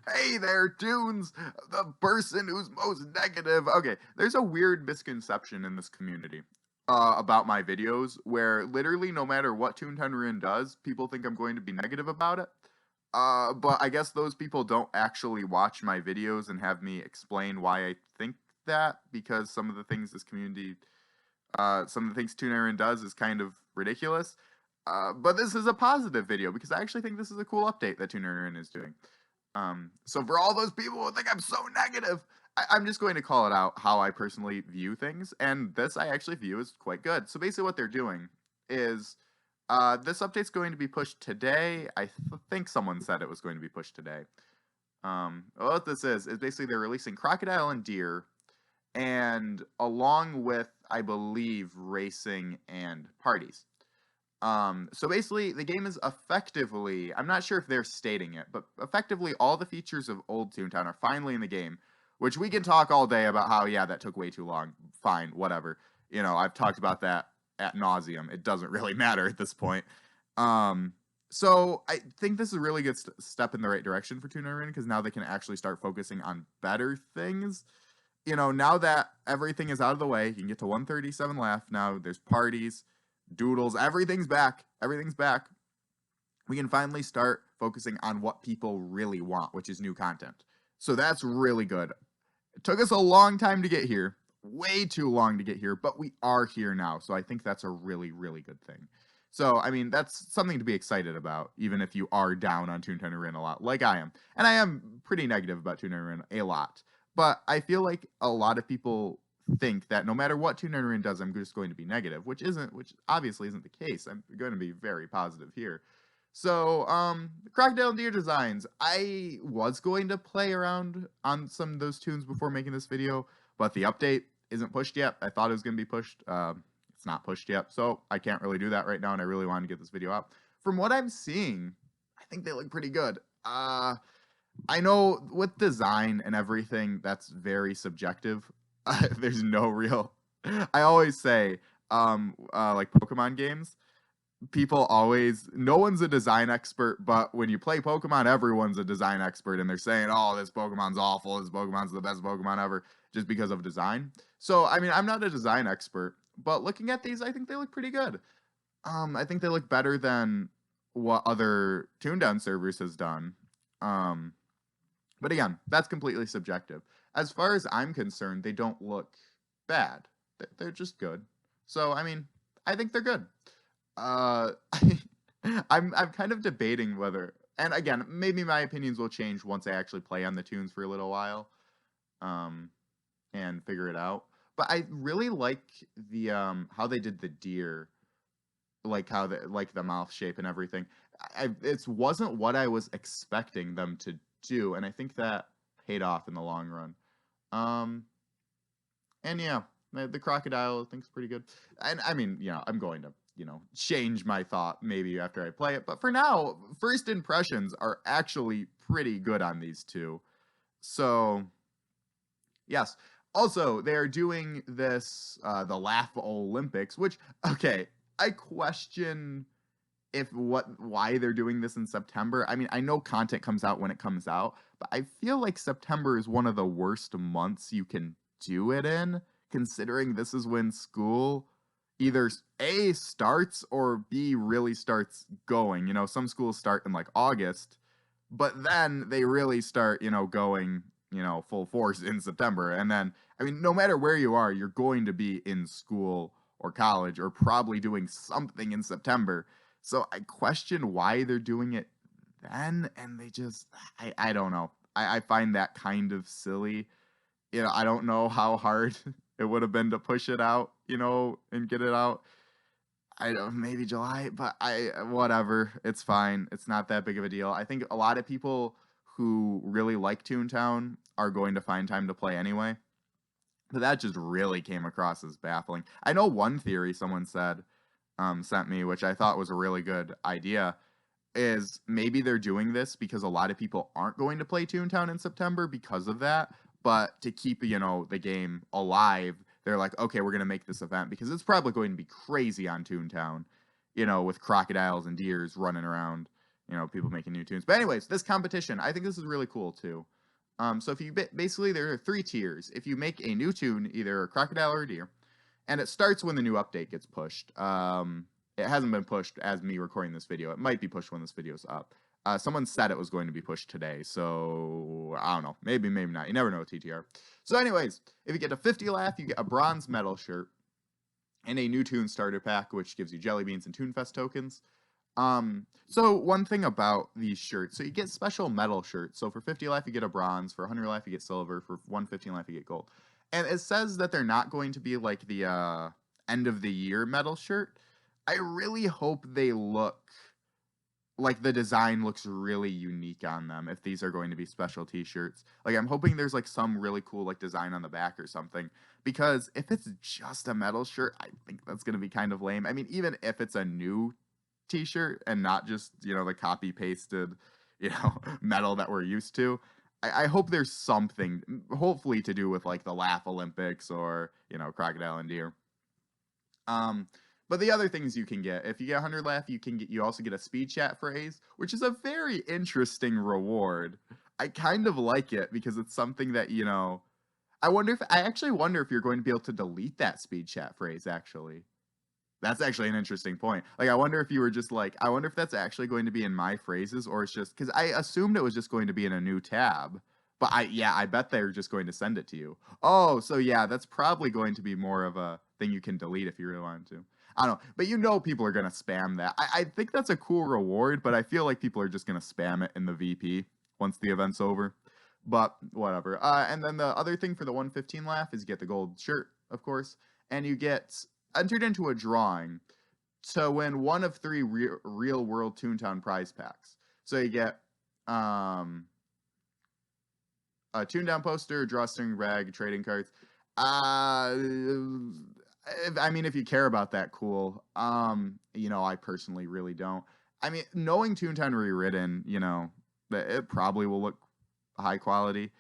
Hey there, Tunes, the person who's most negative. Okay, there's a weird misconception in this community about my videos where literally no matter what Toontown Ruin does, people think I'm going to be negative about it. But I guess those people don't actually watch my videos and have me explain why I think that, because some of the things Toontown Ruin does is kind of ridiculous. But this is a positive video because I actually think this is a cool update that Toontown Ruin is doing. So for all those people who think I'm so negative, I'm just going to call it out how I personally view things, and this I actually view as quite good. So basically, what they're doing is this update's going to be pushed today. Think someone said it was going to be pushed today. What this is basically they're releasing Crocodile and Deer, and along with I believe racing and parties. So basically, the game is effectively, I'm not sure if they're stating it, but effectively all the features of Old Toontown are finally in the game, which we can talk all day about how, yeah, that took way too long. Fine, whatever. I've talked about that at nauseum. It doesn't really matter at this point. So I think this is a really good step in the right direction for Toontown Ruin because now they can actually start focusing on better things. Now that everything is out of the way, you can get to 137 Laff now. There's parties, doodles, everything's back. Everything's back. We can finally start focusing on what people really want, which is new content. So that's really good. It took us a long time to get here, way too long to get here, but we are here now. So I think that's a really, really good thing. So, I mean, that's something to be excited about, even if you are down on Toontown Ruin a lot, like I am. And I am pretty negative about Toontown Ruin a lot. But I feel like a lot of people think that no matter what Toontown Ruin does, I'm just going to be negative, which obviously isn't the case. I'm going to be very positive here. So, Crocodile and Deer designs. I was going to play around on some of those tunes before making this video, but the update isn't pushed yet. I thought it was going to be pushed. It's not pushed yet, so I can't really do that right now, and I really want to get this video out. From what I'm seeing, I think they look pretty good. I know with design and everything, that's very subjective. There's no real. I always say, like Pokemon games, people always, no one's a design expert, but when you play Pokemon, everyone's a design expert, and they're saying, "Oh, this Pokemon's awful. This Pokemon's the best Pokemon ever," just because of design. So, I mean, I'm not a design expert, but looking at these, I think they look pretty good. I think they look better than what other Toondown servers has done. Um, but again, that's completely subjective. As far as I'm concerned, they don't look bad. They're just good. So, I mean, I think they're good. Uh, I'm kind of debating whether, and again, maybe my opinions will change once I actually play on the tunes for a little while, um, and figure it out. But I really like the how they did the deer, like how the mouth shape and everything. It wasn't what I was expecting them to do, and I think that paid off in the long run. Um, and yeah, the crocodile I think's pretty good. And I mean, I'm going to, change my thought maybe after I play it. But for now, first impressions are actually pretty good on these two. So, yes. Also, they're doing this, the Laff-o-Lympics, which, okay, I question why they're doing this in September. I mean, I know content comes out when it comes out, but I feel like September is one of the worst months you can do it in, considering this is when school either A starts or B really starts going. Some schools start in like August, but then they really start, going, full force in September. And then, I mean, no matter where you are, you're going to be in school or college or probably doing something in September. So I question why they're doing it then, and I don't know. I find that kind of silly. I don't know how hard it would have been to push it out, and get it out. I don't maybe July, but whatever. It's fine. It's not that big of a deal. I think a lot of people who really like Toontown are going to find time to play anyway. But that just really came across as baffling. I know one theory someone sent me, which I thought was a really good idea, is maybe they're doing this because a lot of people aren't going to play Toontown in September because of that. But to keep, the game alive, they're like, okay, we're going to make this event because it's probably going to be crazy on Toontown, with crocodiles and deers running around, people making new tunes. But anyways, this competition, I think this is really cool too. So if you basically there are 3 tiers. If you make a new tune, either a crocodile or a deer, and it starts when the new update gets pushed. It hasn't been pushed as me recording this video. It might be pushed when this video's up. Someone said it was going to be pushed today, so I don't know. Maybe not. You never know with TTR. So anyways, if you get to 50 Laff, you get a bronze medal shirt and a new tune starter pack, which gives you jelly beans and TuneFest tokens. So one thing about these shirts, so you get special medal shirts. So for 50 Laff, you get a bronze. For 100 Laff, you get silver. For 115 Laff, you get gold. And it says that they're not going to be like the end of the year medal shirt. I really hope they look like the design looks really unique on them if these are going to be special t-shirts. Like I'm hoping there's like some really cool like design on the back or something, because if it's just a medal shirt, I think that's going to be kind of lame. I mean, even if it's a new t-shirt and not just, the copy pasted, medal that we're used to, I hope there's something hopefully to do with like the Laff-o-Lympics or, crocodile and deer. But the other things you can get, if you get 100 Laff, you also get a speed chat phrase, which is a very interesting reward. I kind of like it because it's something that, I actually wonder if you're going to be able to delete that speed chat phrase, actually. That's actually an interesting point. Like, I wonder if you were just like, I wonder if that's actually going to be in my phrases, or it's just, because I assumed it was just going to be in a new tab. But I bet they're just going to send it to you. Oh, so yeah, that's probably going to be more of a thing you can delete if you really wanted to. I don't know, but people are going to spam that. I think that's a cool reward, but I feel like people are just going to spam it in the VP once the event's over. But whatever. And then the other thing for the 115 Laff is you get the gold shirt, of course, and you get entered into a drawing to win one of 3 real world Toontown prize packs. So you get a Toontown poster, drawstring bag, trading cards. I mean, if you care about that, cool. I personally really don't. I mean, knowing Toontown rewritten, it probably will look high quality.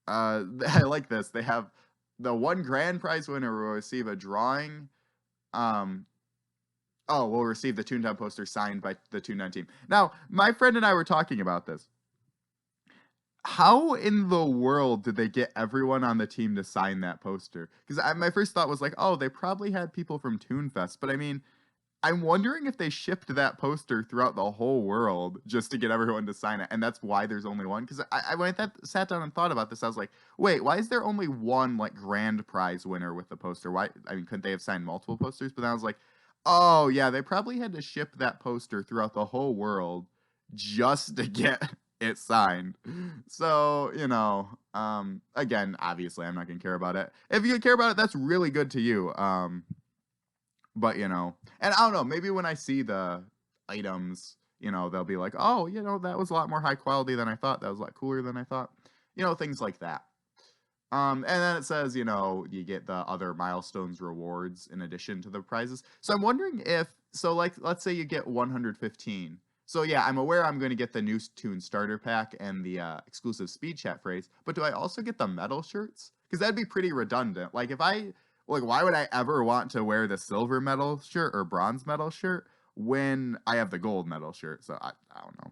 I like this. They have the 1 grand prize winner will receive a drawing. We'll receive the Toontown poster signed by the Toontown team. Now, my friend and I were talking about this. How in the world did they get everyone on the team to sign that poster? Because my first thought was like, oh, they probably had people from ToonFest. But I mean, I'm wondering if they shipped that poster throughout the whole world just to get everyone to sign it. And that's why there's only one. Because when I sat down and thought about this, I was like, wait, why is there only one like grand prize winner with the poster? Why? I mean, couldn't they have signed multiple posters? But then I was like, oh, yeah, they probably had to ship that poster throughout the whole world just to get it signed. So, again, obviously I'm not gonna care about it. If you care about it, that's really good to you. But and I don't know, maybe when I see the items, they'll be like, oh, that was a lot more high quality than I thought. That was a lot cooler than I thought. Things like that. And then it says, you get the other milestones rewards in addition to the prizes. So I'm wondering let's say you get 115. So yeah, I'm aware I'm going to get the new tune starter pack and the exclusive speed chat phrase, but do I also get the medal shirts? Because that'd be pretty redundant. Like why would I ever want to wear the silver medal shirt or bronze medal shirt when I have the gold medal shirt? So I don't know.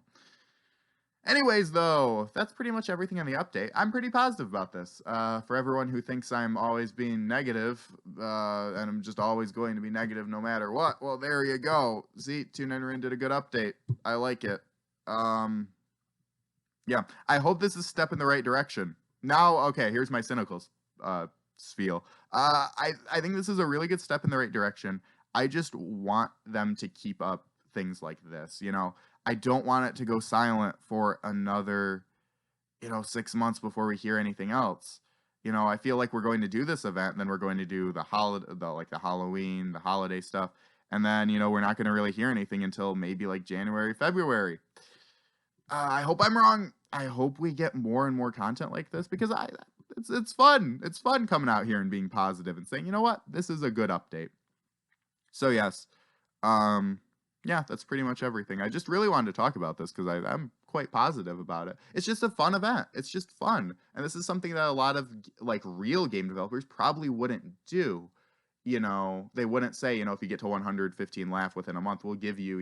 Anyways, though, that's pretty much everything on the update. I'm pretty positive about this. For everyone who thinks I'm always being negative, and I'm just always going to be negative no matter what, well, there you go. See, TuneIn did a good update. I like it. Yeah, I hope this is a step in the right direction. Now, okay, here's my cynical spiel. I think this is a really good step in the right direction. I just want them to keep up things like this, I don't want it to go silent for another, 6 months before we hear anything else. I feel like we're going to do this event, and then we're going to do the Halloween, the holiday stuff, and then, we're not going to really hear anything until maybe like January, February. I hope I'm wrong. I hope we get more and more content like this, because it's fun. It's fun coming out here and being positive and saying, you know what, this is a good update. So yes, yeah, that's pretty much everything. I just really wanted to talk about this because I'm quite positive about it. It's just a fun event. It's just fun. And this is something that a lot of like real game developers probably wouldn't do. They wouldn't say, if you get to 115 Laff within a month, we'll give you,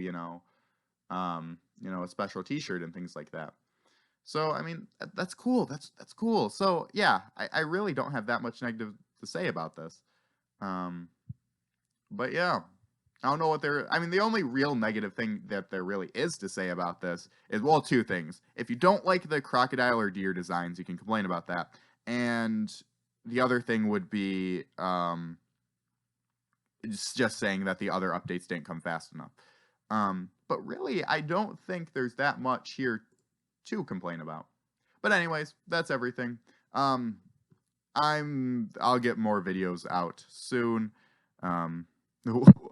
a special T-shirt and things like that. So I mean, that's cool. That's cool. So yeah, I really don't have that much negative to say about this. Um, but yeah, I don't know what I mean, the only real negative thing that there really is to say about this is, well, two things. If you don't like the crocodile or deer designs, you can complain about that. And the other thing would be it's just saying that the other updates didn't come fast enough. But really, I don't think there's that much here to complain about. But anyways, that's everything. Um, I'll get more videos out soon. Um,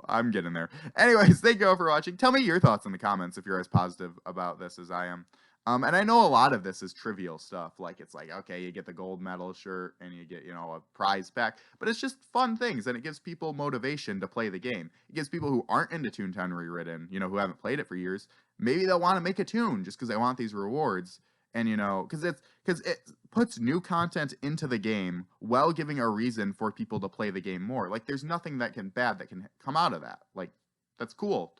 I'm getting there. Anyways, thank you all for watching. Tell me your thoughts in the comments if you're as positive about this as I am. And I know a lot of this is trivial stuff. Like, it's like, okay, you get the gold medal shirt and you get, a prize pack. But it's just fun things, and it gives people motivation to play the game. It gives people who aren't into Toontown Rewritten, who haven't played it for years, maybe they'll want to make a tune just because they want these rewards. And, because it puts new content into the game while giving a reason for people to play the game more. Like, there's nothing bad that can come out of that. Like, that's cool.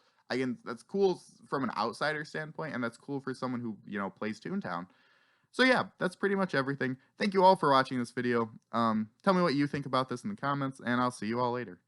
That's cool from an outsider standpoint, and that's cool for someone who, plays Toontown. So yeah, that's pretty much everything. Thank you all for watching this video. Tell me what you think about this in the comments, and I'll see you all later.